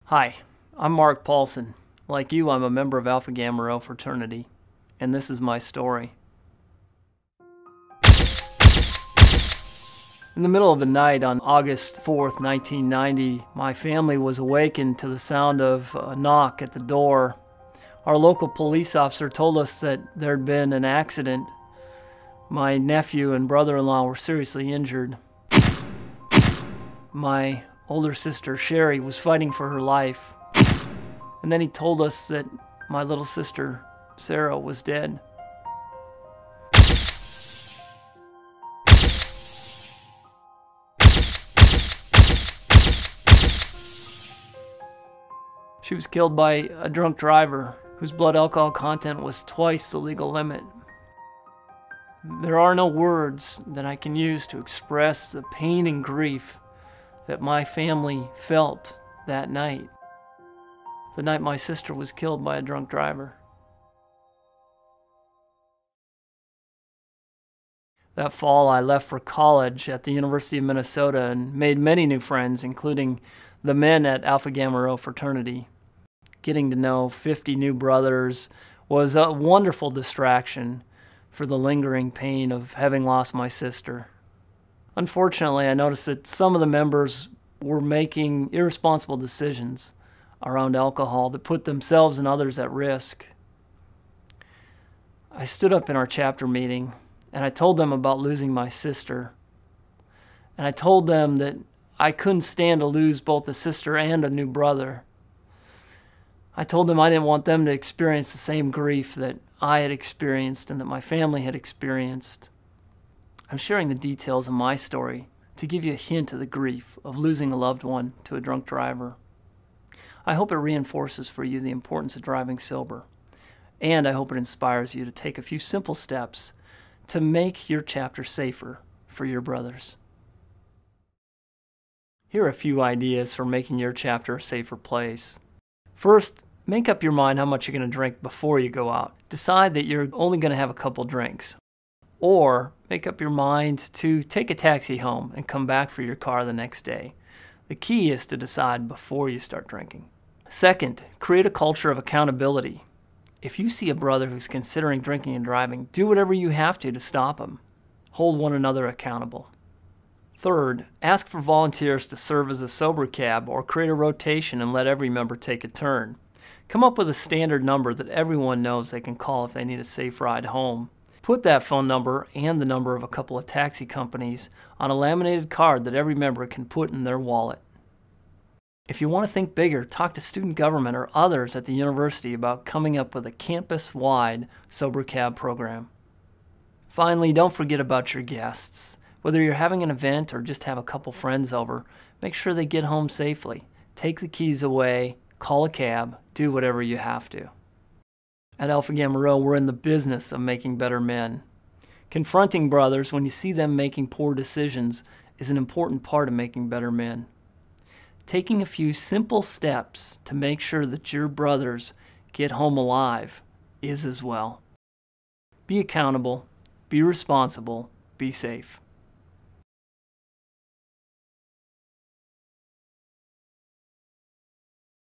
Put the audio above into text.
Hi, I'm Mark Paulson. Like you, I'm a member of Alpha Gamma Rho fraternity, and this is my story. In the middle of the night on August 4th, 1990, my family was awakened to the sound of a knock at the door. Our local police officer told us that there had been an accident. My nephew and brother-in-law were seriously injured. My older sister, Sherry, was fighting for her life. And then he told us that my little sister, Sarah, was dead. She was killed by a drunk driver whose blood alcohol content was twice the legal limit. There are no words that I can use to express the pain and grief that my family felt that night, the night my sister was killed by a drunk driver. That fall, I left for college at the University of Minnesota and made many new friends, including the men at Alpha Gamma Rho fraternity. Getting to know 50 new brothers was a wonderful distraction for the lingering pain of having lost my sister. Unfortunately, I noticed that some of the members were making irresponsible decisions around alcohol that put themselves and others at risk. I stood up in our chapter meeting and I told them about losing my sister. And I told them that I couldn't stand to lose both a sister and a new brother. I told them I didn't want them to experience the same grief that I had experienced and that my family had experienced. I'm sharing the details of my story to give you a hint of the grief of losing a loved one to a drunk driver. I hope it reinforces for you the importance of driving sober, and I hope it inspires you to take a few simple steps to make your chapter safer for your brothers. Here are a few ideas for making your chapter a safer place. First, make up your mind how much you're going to drink before you go out. Decide that you're only going to have a couple drinks. Or make up your mind to take a taxi home and come back for your car the next day. The key is to decide before you start drinking. Second, create a culture of accountability. If you see a brother who's considering drinking and driving, do whatever you have to stop him. Hold one another accountable. Third, ask for volunteers to serve as a sober cab or create a rotation and let every member take a turn. Come up with a standard number that everyone knows they can call if they need a safe ride home. Put that phone number and the number of a couple of taxi companies on a laminated card that every member can put in their wallet. If you want to think bigger, talk to student government or others at the university about coming up with a campus-wide sober cab program. Finally, don't forget about your guests. Whether you're having an event or just have a couple friends over, make sure they get home safely. Take the keys away, call a cab, do whatever you have to. At Alpha Gamma Rho, we're in the business of making better men. Confronting brothers when you see them making poor decisions is an important part of making better men. Taking a few simple steps to make sure that your brothers get home alive is as well. Be accountable, be responsible, be safe.